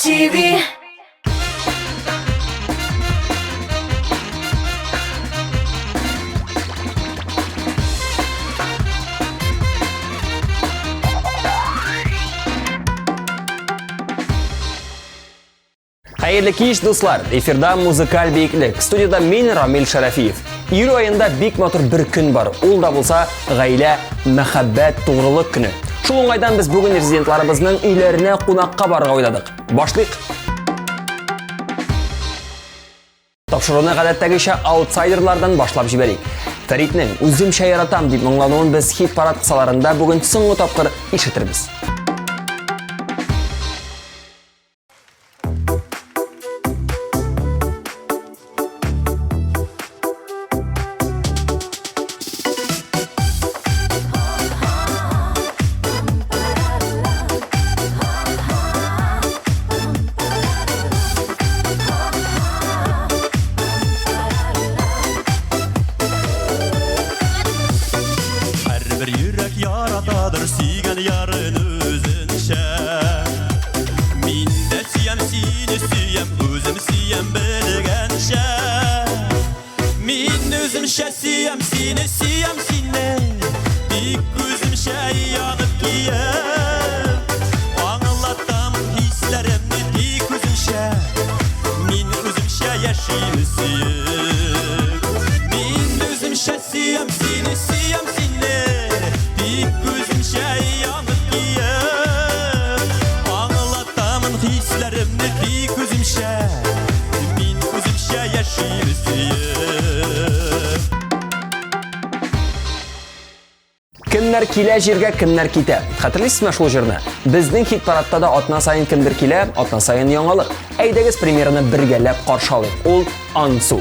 TV. Hayırlı kеш dostlar, efirda Muzыкаль Биеклек, studiyada men Ramil Şarafiyev. İyul ayında bek motor bir kun var, ol da bolsa gaile, muhabbat, to'g'rilik kuni. Şu oңайdan biz bugün rezidentlarimizning uylarına qonaqqa barga oyladık. Başlayıq. Topşırığını гадәттәгечә outsiderlardan başlап җибәрик. Фәритнең "Үземчә яратам" дип моңлануын biz хит парад кысаларында бүген соңгы тапкыр ишетербез. Kimler kile jirge, kimler kite. Hatırlıyorsunuz mu şu jirni? Bizning hit paradda da atna sayın kimdir kile, atna sayın yangalık. Aydagiz premierini birgelep qarşı alayıq. Ol Ansu.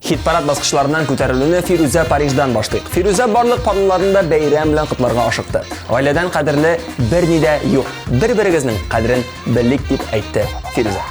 Хит-парад басқычларынан көтерілуіне Фируза Париждан башлыйк. Фируза барлық парларында бәйрәм белән котларга ашыкты. Гаиләдән кадерле бер ни дә юк. Бер-берегезнең кадерен белик дип әйтте Фируза.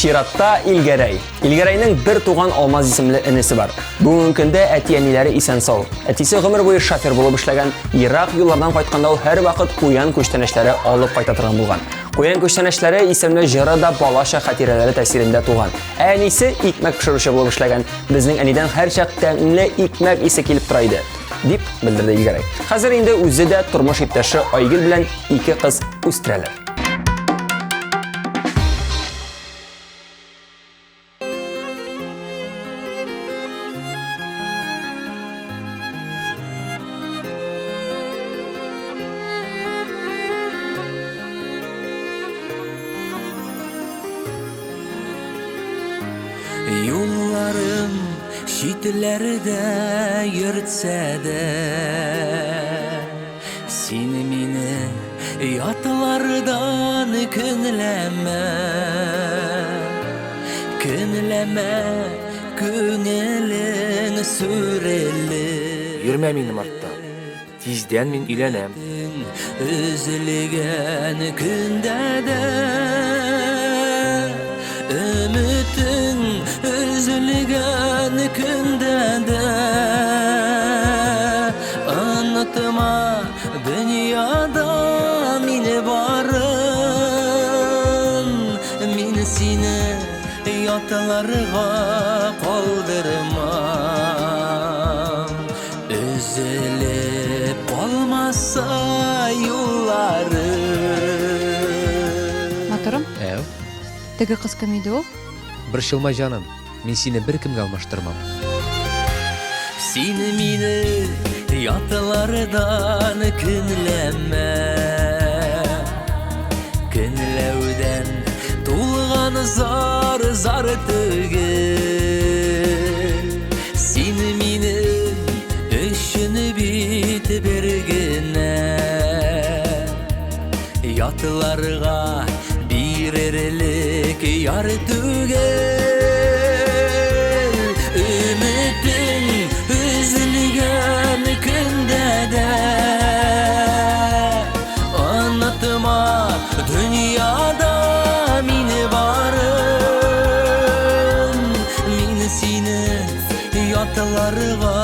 Ширатта Илгәрәй. Илгәрәйнең бер туган Алмаз исемле инесе бар. Бүгенге көндә әти-әниләре исән сау. Әтисе гомер буе шофер булып эшләгән, ерак юллардан кайтканда ул һәр вакыт куян күчтәнәчләре алып кайта торган булган. Куян күчтәнәчләре исемле җыры да балача хатирәләре тәэсирендә туган. Әнисе икмәк пешерүче булып эшләгән. Безнең әнидән һәр чак тәмле икмәк исе килеп тора иде, дип белдерде Илгәрәй. Хәзер инде үзе дә тормыш иптәше Айгөл белән ике кыз үстерәләр. Yollarım Şitlerde yürtse de seni mini yatlardan künleme künelin süreli. Yürüme benim artta. Tizden min ilenem. Üzülgen günde de ümitin üzülgen günde de anlatma dünyada mini varın min seni yatlarga kaldırmam üzülüp olmazsa yolları. Motorum, tegi kız kimiydi o? Bir şılma canım. Men seni bir kimge almashtırmam. Seni mini yatlardan künlevden tulgan zar tügül. Seni mini işini bit bergine yatlarga birerlik yar tügül. Ümitin üzülgen günde de anlatma dünyada mini varın min seni yatlarga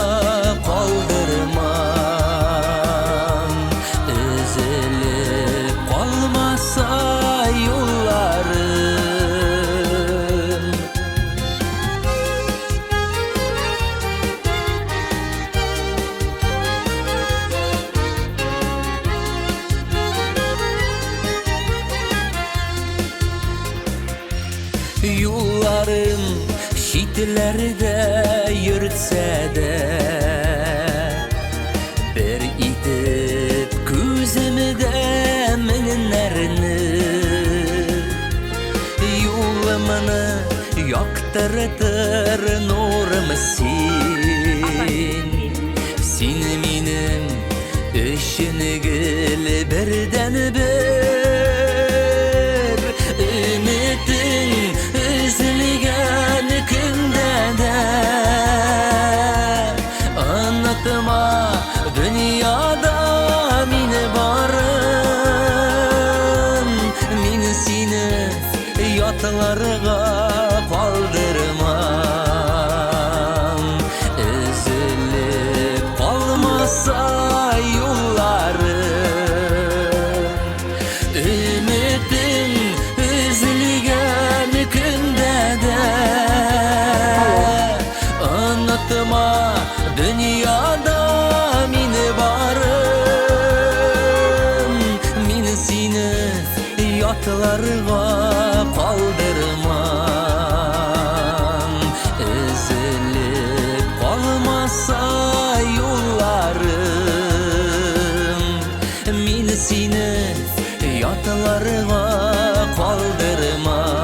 kaldırmam üzülüp kalmasa yollarım. Yollarım şitlerde yürtse de bir itip gözümde minlerini yolumunu yaktırtır nurum sen benim işini gül birden bir ümitin üzülgen günde de anlatma dünyada mini varın min seni yatlarga kaldırmam üzülüp kalmasa yollarım. Ümitin üzülgen günde de anlatma dünyada mini varın min seni yatlarga kaldırmam üzülüp kalmasa yollarım min seni yatlarga kaldırmam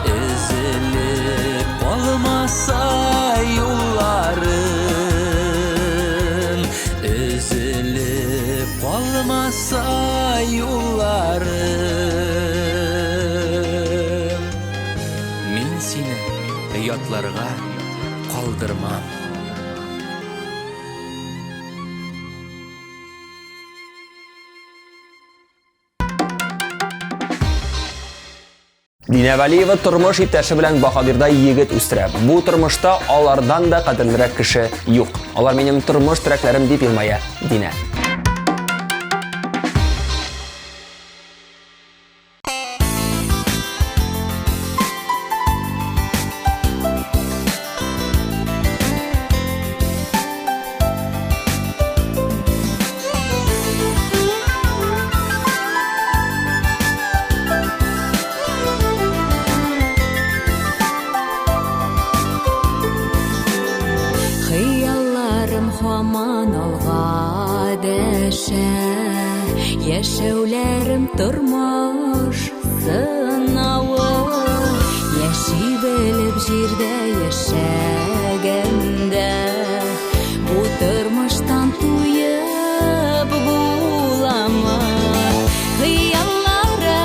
üzülüp kalmasa yollarım üzülüp kalmasa yollarım min seni yatlarga kaldırmam. Dinevalieva turmush iптәше белән Баһадирда егет үстерә. Бу тормышта алардан да кадерлерәк кеше юк. Алар минем тормыш терәкләрем дип елмая Динә. Яшәүләрем тормыш сынавы, яши белеп жерде яшәгәндә бу тормыштан туеп буламы хыялларым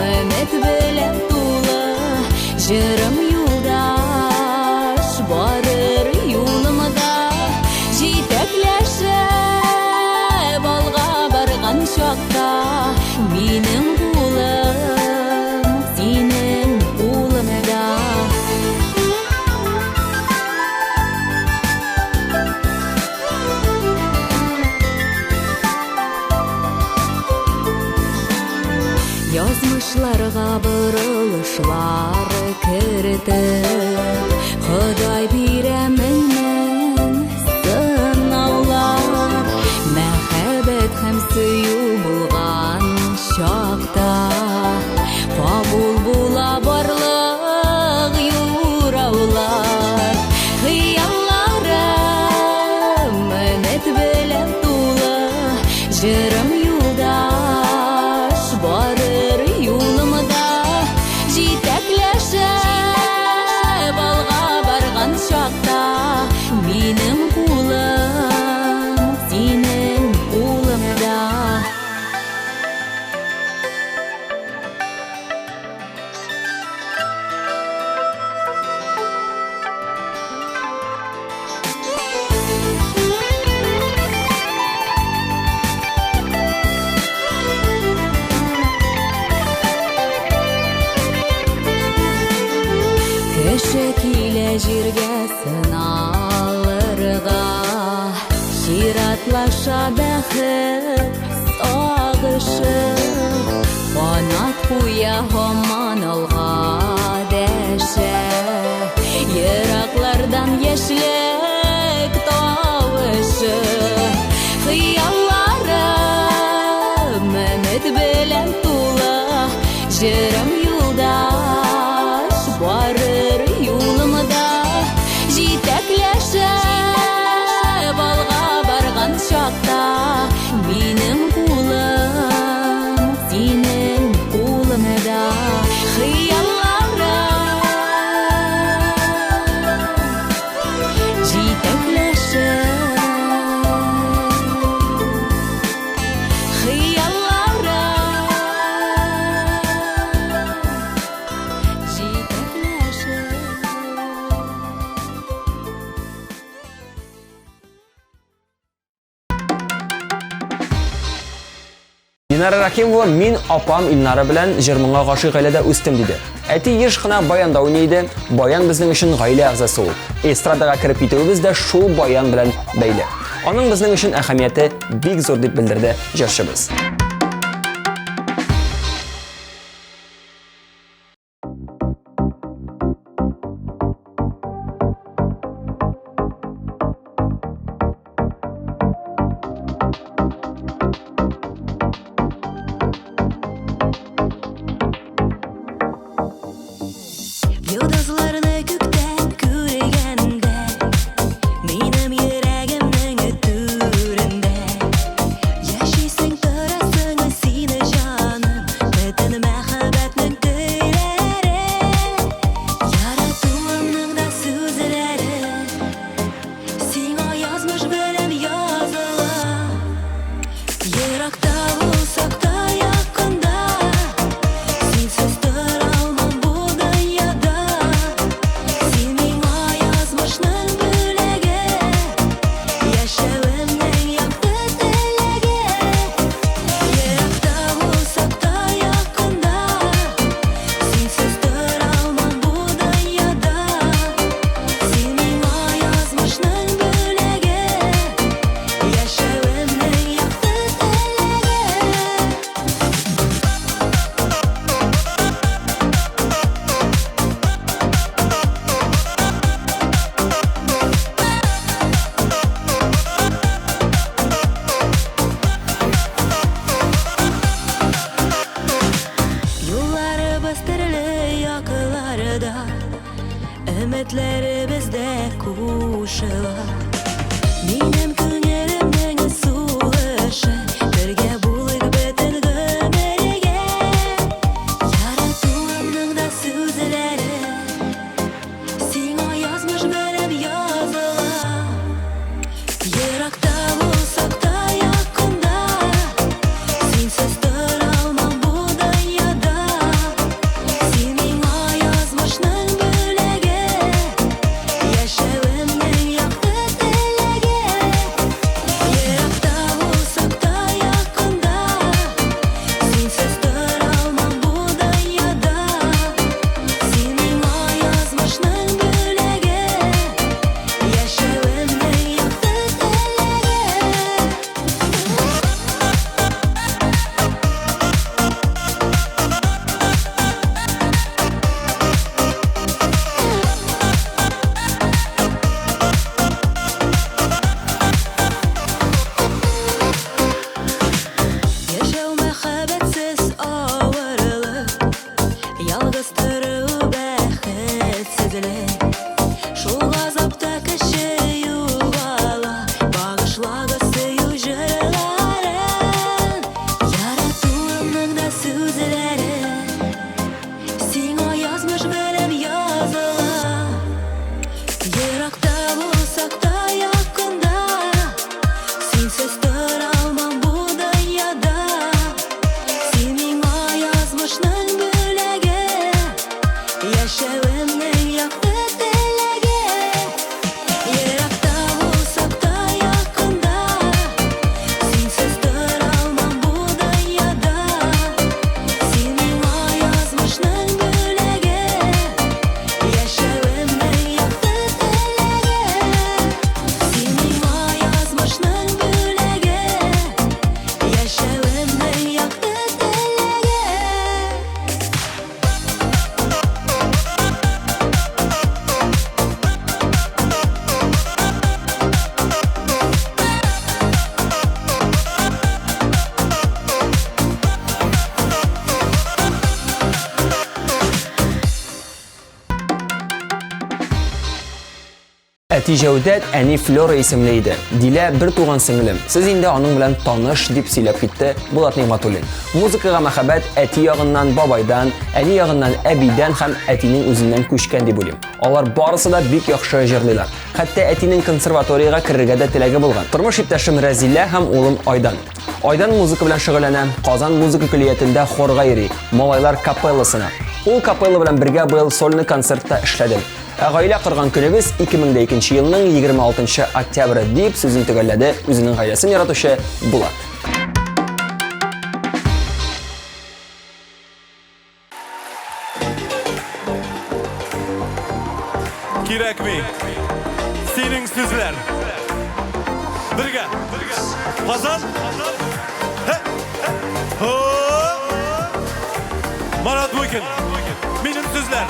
өмет белән тулы җырым юлдаш барыр юлымда җитәкләшеп алга барган чакта минем кулым синең кулыңда язмышларга борылышлар кертеп Ходай бирә меннән сынаулар мәхәббәт һәм сөю булган чакта кабул була барлык юраулар хыялларым өмет белән тулы җырым юлдаш барыр юлымда җитәкләшеп алга барган чакта минем кулым синең кулыңда Кеше килә җиргә сыналырга Җиратлаша бәхет сагышы Канат куя һаман алга дәшә Ераклардан яшьлек тавышы Хыялларым өмет белән тулы Җырым юлдаш барыр юлымда җитәкләшеп алга барган чакта минем кулым синең кулыңда хыялларым җитәкләшеп Динара Рахимова мин апам Илнара белән җырмыңа гашыйк гаиләдә үстем диде. Әти еш кына баянда уйный, баян безнең өчен гаилә әгъзасы ул. Эстрадага кирип китүебез дә шул баян белән бәйле. Аның безнең өчен әһәмияте бик зур дип белдерде җырчыбыз. әти Җәүдәт, әни Флора исемле иде. Дилә бер туган сеңлем. Сез инде аның белән таныш дип сөйләп китте Булат Нигъмәтуллин. Музыкага мәхәббәт әти ягыннан, бабайдан, әни ягыннан, әбидән һәм әтинең үзеннән күчкән дип уйлыйм. Алар барысы да бик яхшы җырлыйлар. Хәтта әтинең консерваториягә керергә дә теләге булган. Тормыш иптәшем Рәзилә һәм улым Айдан. Айдан музыка белән шөгыльләнә, Казан музыка көллиятендә хорга йөри, малайлар капелласына. Ул капелла белән бергә быел сольный концертта эшләдем. Гаилә корган көнебез 2002 елның 26 октябрь дип сүзен төгәлләде үзенең гаиләсен яратучы Булат. Кирәкми. Синең сүзләр. Бергә. Казан. Марат Бөкен. Минем сүзләр.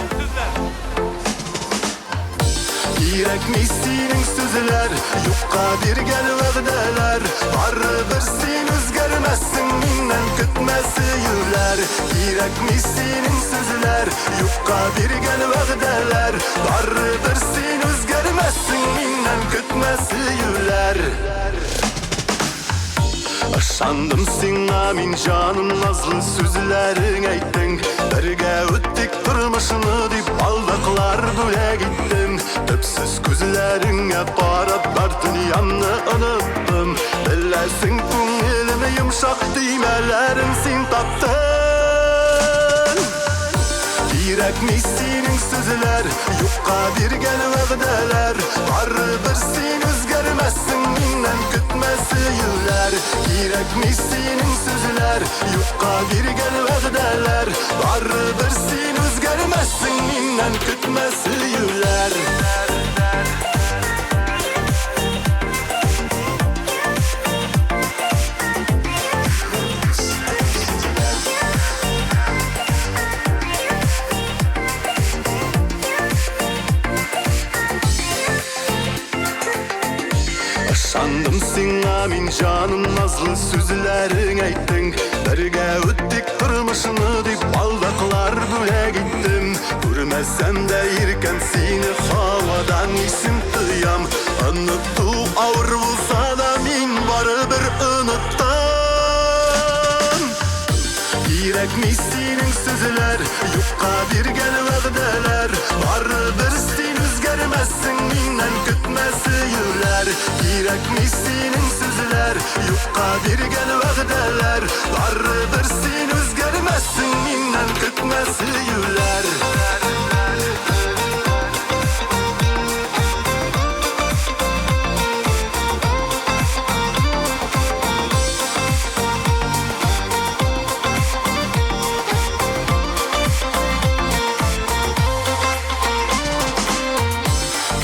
Кирәкми синең сүзләр, юкка биргән вәгъдәләр. Барыбер син үзгәрмәссең, миннән көтмә сөюләр. Кирәкми синең сүзләр, юкка биргән вәгъдәләр. Барыбер син үзгәрмәссең, миннән көтмә сөюләр. Ышандым сиңа мин җаным, назлы сүзләрең әйттең. Бергә үттек тормышны дип алдыклар бүләк иттем. Төпсез күзләреңә карап бар дөньямны оныттым. Беләсең күңелемне йомшак төймәләрен син таптың. Кирәкми синең сүзләр, юкка биргән вәгъдәләр. Барыбер син үзгәрмәссең, миннән көтмә сөюләр. Кирәкми синең сүзләр, юкка биргән вәгъдәләр. Барыбер син үзгәрмәссең, миннән көтмә сөюләр. Ышандым сиңа мин җаным, назлы сүзләрең әйттең. Бергә үттек тормышны дип алдаклар бүләк иттем. Күрмәсәм дә иркәм сине һавадан исем тоям. Оныту авыр булса да мин барыбер оныттым. Кирәкми синең сүзләр, юкка биргән вәгъдәләр. Барыбер син үзгәрмәссең, миннән көтмә сөюләр. Кирәкми синең сүзләр, юкка биргән вәгъдәләр. Барыбер син үзгәрмәссең, миннән көтмә сөюләр.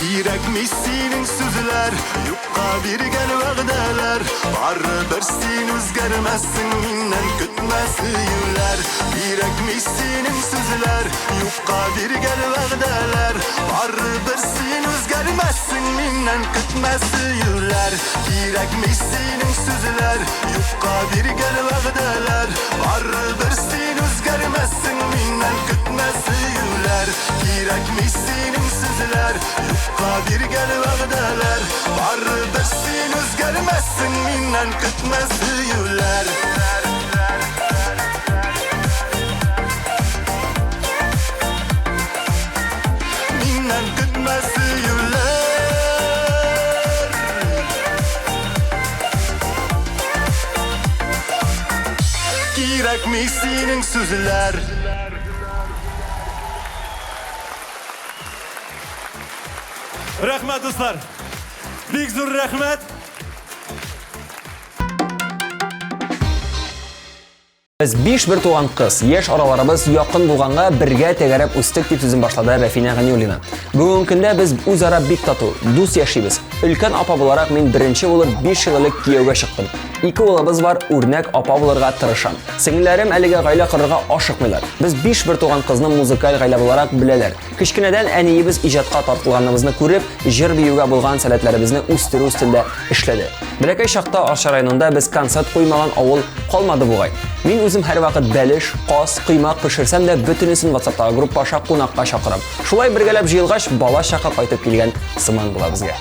Кирәкми синең сүзләр, юкка биргән вәгъдәләр. Барыбер син үзгәрмәссең, миннән көтмә сөюләр. Кирәкми синең сүзләр, юкка биргән вәгъдәләр. Барыбер син үзгәрмәссең, миннән көтмә сөюләр. Кирәкми синең сүзләр, юкка биргән вәгъдәләр. Барыбер син үзгәрмәссең, миннән көтмә сөюләр. Кирәкми синең сүзләр, юкка биргән вәгъдәләр. Барыбер син үзгәрмәссең, миннән көтмә сөюләр. Миннән көтмә сөюләр. Кирәкми синең сүзләр. Рәхмәт дуслар. Бик зур рәхмәт. Без 5 бер туган кыз, яшь араларыбыз якын булганга бергә тәгәрәп үстек дип сүзен башлады Рафина Ганиуллина. Бүгенге көндә без үзара бик тату, дус яшибез. Өлкән апа буларак мин беренче булып 5 ел элек кияүгә чыктым. 2 улыбыз бар, үрнәк апа булырга тырышам. Сеңләрем әлегә гаилә корырга ашыкмыйлар. Без 5 бер туган кызны музыкаль гаилә буларак беләләр. Кичкенәдән әниебез иҗатка тартылганыбызны күреп, җыр биюгә булган сәләтләребезне үстерү өстендә эшләде. Бәләкәй чакта Арча районында без концерт куймаган авыл калмады бугай. Мин үзем һәр вакыт бәлеш, каз, кыймак пешерсәм дә бөтенесен WhatsApp'тагы группаша кунакка чакырам. Шулай бергәләп җыелгач, бала чакка кайтып килгән сыман була безгә.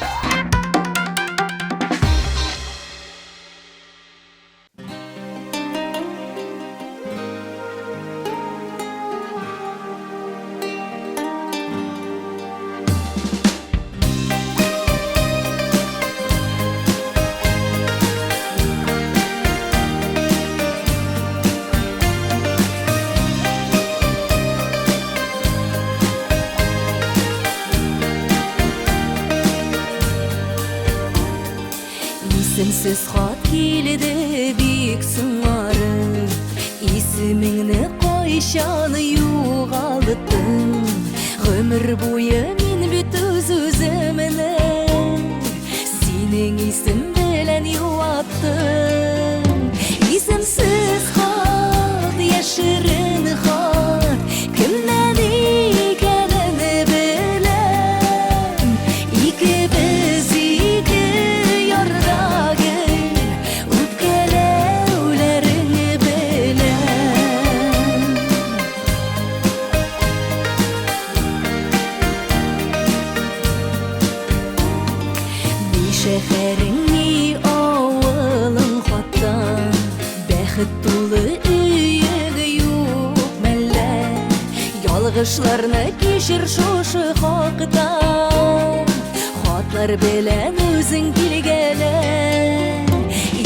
Сенсіз хат келеді бик сыңары, исіміңні қойшаны юғалыттың. Ғөмір бойы мен бүт өзіміні сенің исім білән юаттым. Исімсіз хат, яшырын хат, кімнен екенін білем. Икебіз ике ярдагы үпкелеулерін білем. Шәһәріңні ауылың хаттан, бәхет тулы үйегі юк мәллә. Ялғышларны кешір шушы хақта, хатлар белән үзің килгәлә.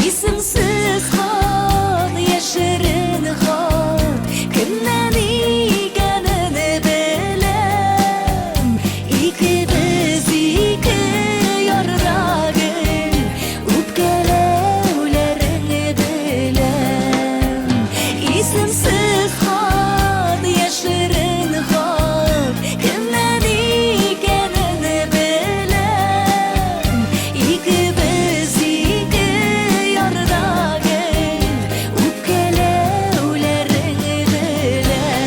Исемсез хат, яшерен хат, кемнән икәнен беләм. Икебез ике ярдагы үпкәләүләрен беләм. Исемсез хат, яшерен хат, кемнән икәнен беләм. Икебез ике ярдагы үпкәләүләрен беләм.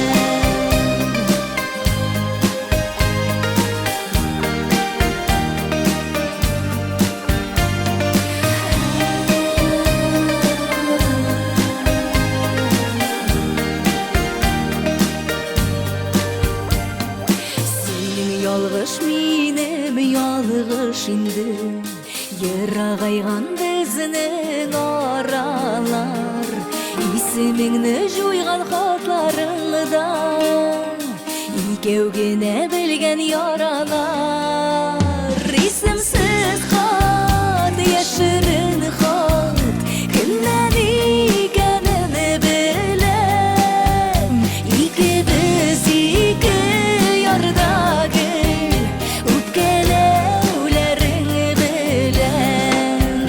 Синең ялгыш, минем ялгыш инде, ерагайган безнең аралар. Исемеңне жуйган хатларыңда, икәү генә белгән яралар. Исемсез хат, яшерен хат, кемнән икәнен беләм. Икебез ике ярдагы үпкәләүләрен беләм.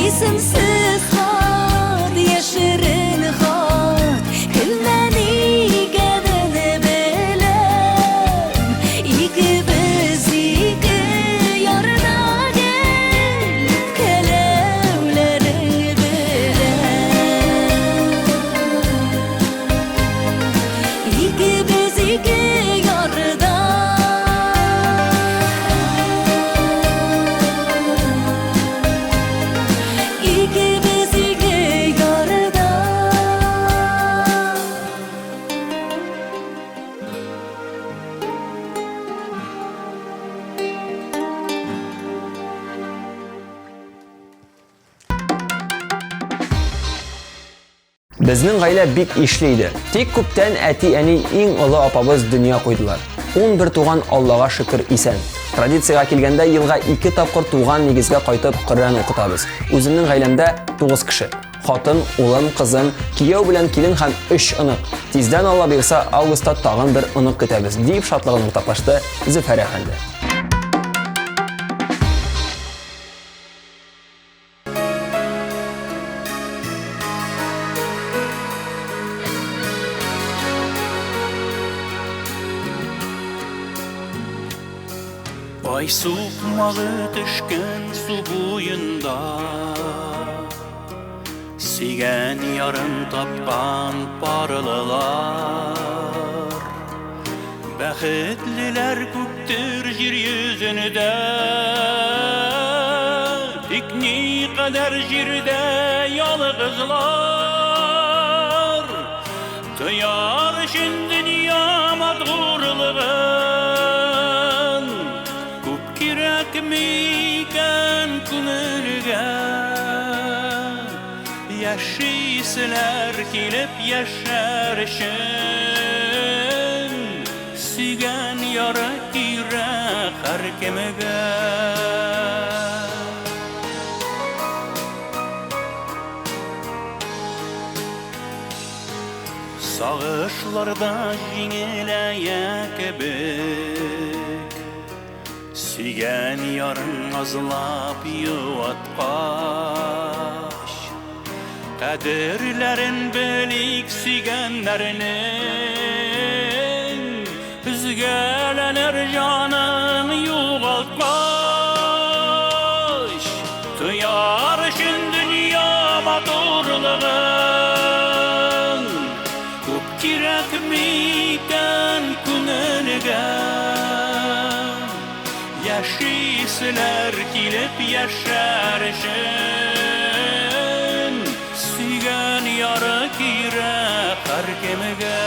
Исемсез хат, яшерен хат, кемнән икәнен беләм. Икебез ике ярдагы үпкәләүләрен беләм. Икебез ике ярда, икебез ике ярда. Безнең гаилә бик ишле. Тик күптән әти-әни иң олы апабыз дөнья куйдылар. 11 туган Аллага шөкер исән. Традициягә килгәндә елга 2 тапкыр туган нигезгә кайтып Коръән укытабыз. Үземнең гаиләмдә 9 кеше. Хатын, улым, кызым, кияү белән килен һәм 3 ынык. Тиздән Алла бирсә, августта тагын бер ынык көтәбез, дип шатлыгын уртаклашты Зөфәр әфәнде. Ay soğukmağı düşkün su boyunda Sigen yarın tapkan paralılar Bəxetliler köktür jir yüzünde Dikni kadar jirde yalğızlar Tıyar için dünya madğurlığın Kup kirek miken künülge Yaşıysiler kilip yaşarışın Sigen yara kirek her kemege Sağışlarda jingileye kebek Sigen yarın azlap yuvatkaş Kaderlerin belik sigenlerinin Üzgelenir canın yuvaltkaş Tıyar için dünya madurlığın Kirek miken künelge Yaşıysiler kilip yaşarışın Sigen yara kirek her kemege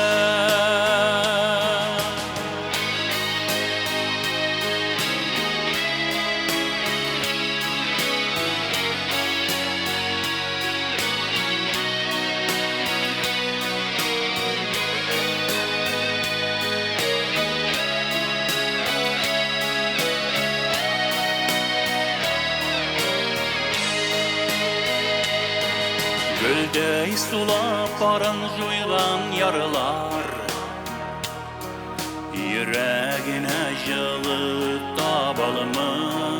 Gölde sulap paran juygan yarılar Yüreğine жылы tabalımay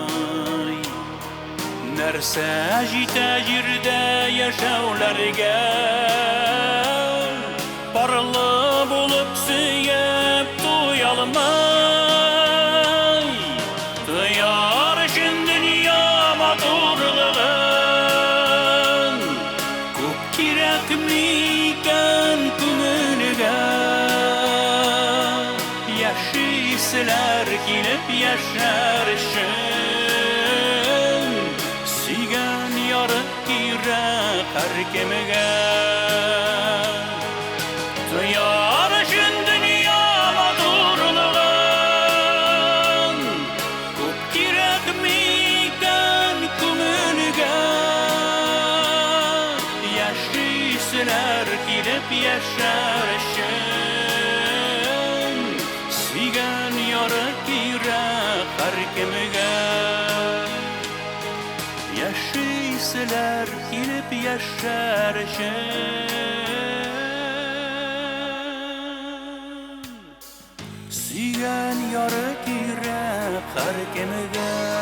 Nerse jite jirde yaşavlarga Parlı bulup süyep tuyalımay Tıyar için dünya madurlığın Kirek miken künülge Yaşıysiler kilip yaşarışın Sigen yarı kirek her kemege Tıyarışın dünya madurlığın Kup kirek miken künülge Yaşıysiler kilip yaşarışın Sigen yarı kirek her kemege Yaşıysiler kilip yaşarışın Sigen yarı kirek her kemege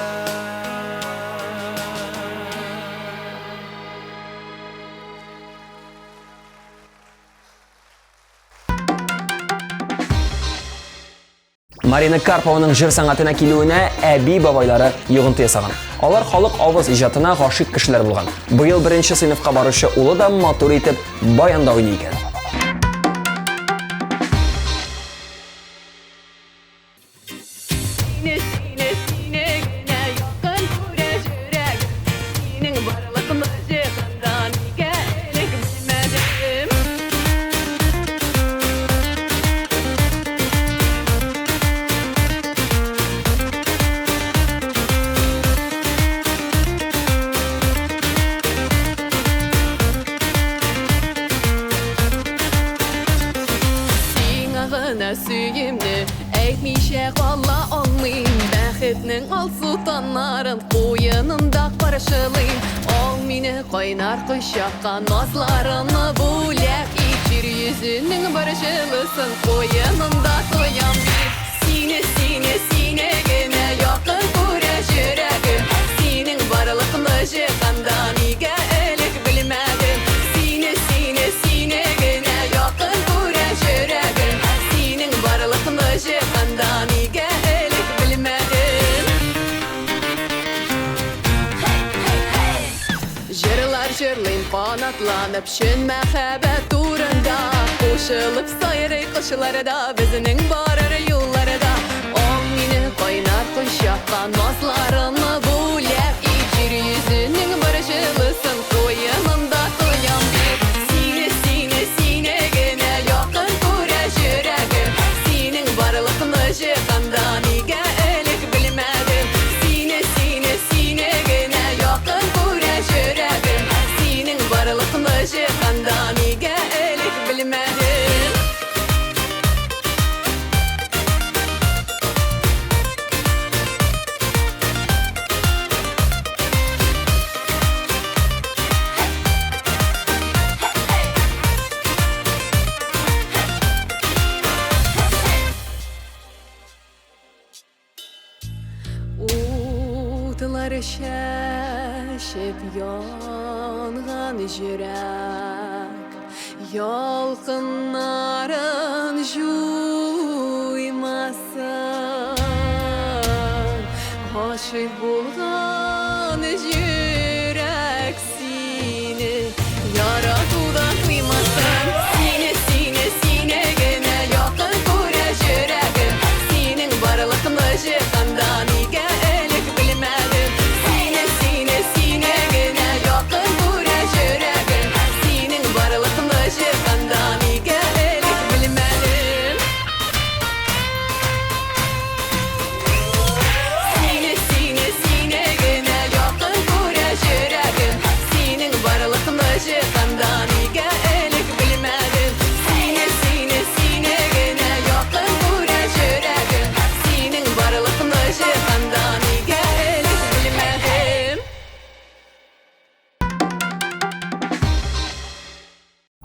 Марина Карпованың жыр саңатына келуіне әби бабайлары йогынты ясаган. Алар халық авыз иҗатына гашык кешеләр булган. Быел беренче сыйныфка баручы улы да матур итеп баянда уйный икән. Süyümlü Eğmişe valla olmayayım Bəxetnin al sultanların Qoyununda qarşılayım Ol mini qoynar qışaqqa Nazlarını bulaq İçir yüzünün barışılısın Qoyununda toyan bir Sine sine sine gene Yakın kura jürəgim Senin varlıqlı jıqanda Niga elek bilmədim Sine sine sine gene Yakın kura jürəgim Varlıqlı jıqanda Niga elek bilmədim Sırlayın qanatlanıp şün məxəbət uğrunda Qoşulub sayırı qışlarda bizinin barır yollarda Ol mini qaynar qış yaxqan mazlarını buləb İcir yüzünün barışılısın qoyununda toyam bir Sine sine sine gene yaxın kurəş yürəgim Sinin barılıqını jıqanda nigə elik bilmədim Sine sine sine gene yaxın kurəş yürəgim Sinin barılıqını jıqanda nigə elik bilmədim Utlar şəşib yanğan jürək Yalqınların juymasın Aşıq bulğan jürək sini Yaratudan kıymasın Sine sine sine gene yakın kurəş jürəgim Sinin barılıqını jıqanda nigə elik bilmədim Sine sine sine gene yakın kurəş jürəgim Sinin barılıqını jıqanda nigə elik bilmədim Sine sine sine gene yakın kurəş jürəgim Sinin barılıqını jıqanda nigə elik bilmədim Sine sine sine gene yakın kurəş jürəgim Sinin barılıqını jıqanda nigə elik bilmədim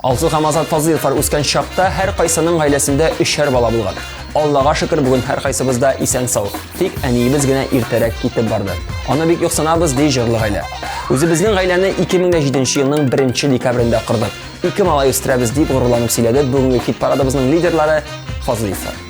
Алсу һәм Азат Фазыловлар үскән чакта һәр кайсының гаиләсендә 3 бала булган. Аллага шөкер, бүген һәр кайсыбыз да исән сау. Тик әниебез генә иртәрәк китеп барды. Аны бик юксынабыз ди җырлы гаилә. Үзебезнең гаиләне 2007 елның 1 декабрендә кырдык. 2 малай үстерәбез дип горурланып сөйләде бүгенге кит парадыбызның лидерлары Фазыловлар.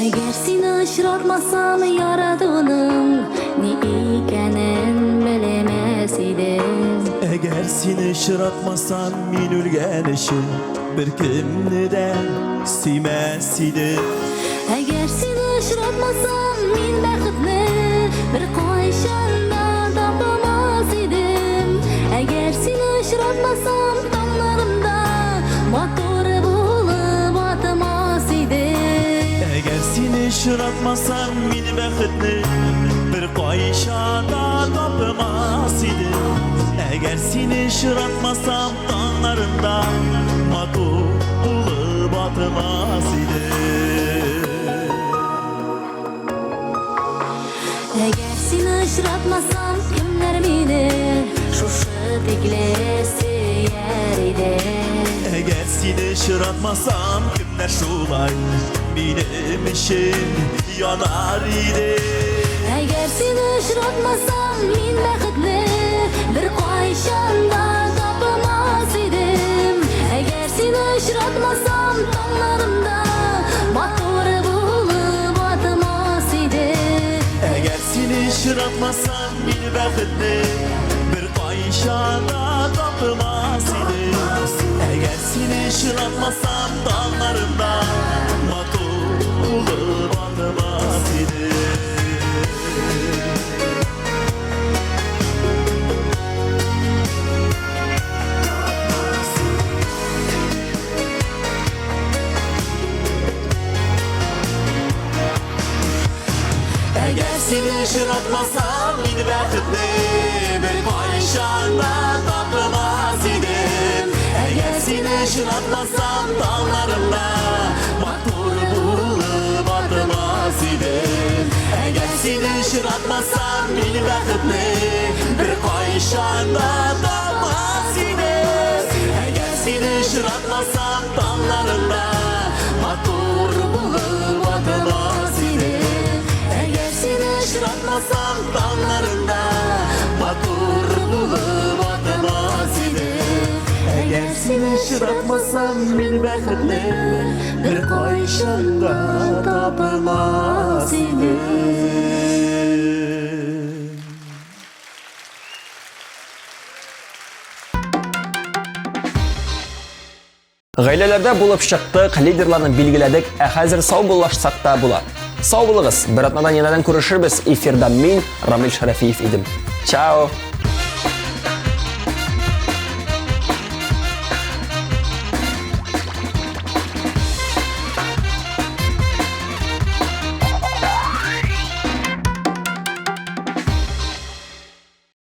Eğer seni aşıratmasam yaradanım ne ikanen bilemez idim Eğer seni şıratmasam min ülgenişim bir kimniden siymez idim Eğer seni aşıratmasam min bəxtni bir qayşanda tapamaz idim Eğer seni aşıratmasam damlarımda motor bulup atmaz idim Eğer seni şıratmasam min bəxtni bir qayşanda tapamaz idim Eğer seni şıratmasam dağlarında motor bulup atmaz idim Eğer seni aşıratmasam kimler beni şuşu diklesi yer idi Eğer seni şıratmasam kimler şulay benim işim yanar idi Eğer seni aşıratmasam min bəxtli bir qayşanda tapamaz idim Eğer seni aşıratmasam dağlarımda motor bulup atmaz idim Eğer seni şıratmasam bir bəxtli bir qayşanda tapmaz idim Eğer seni şıratmasam dağlarında motor bulup atmaz idim Eğer seni şıratmasam yine bəxtli bir qayşanda tapmaz idim Eğer seni şıratmasam dağlarında motor bulup atmaz idim Eğer seni şıratmasam yine bəxtli bir qayşanda tapmaz idim Eğer seni şıratmasam dağlarında motor bulup atmaz idim Eğer seni şıratmasam dağlarında очратмасам, мин бәхетле, бер кайчанда тапмас идем. Гаиләләрдә булып чыктык, лидерларны билгеләдек, ә хәзер сау буллашсак та була. Сау булыгыз, бер атнадан янәдән күрешербез. Эфирда мин, Рамил Шәрәфиев идем. Чао!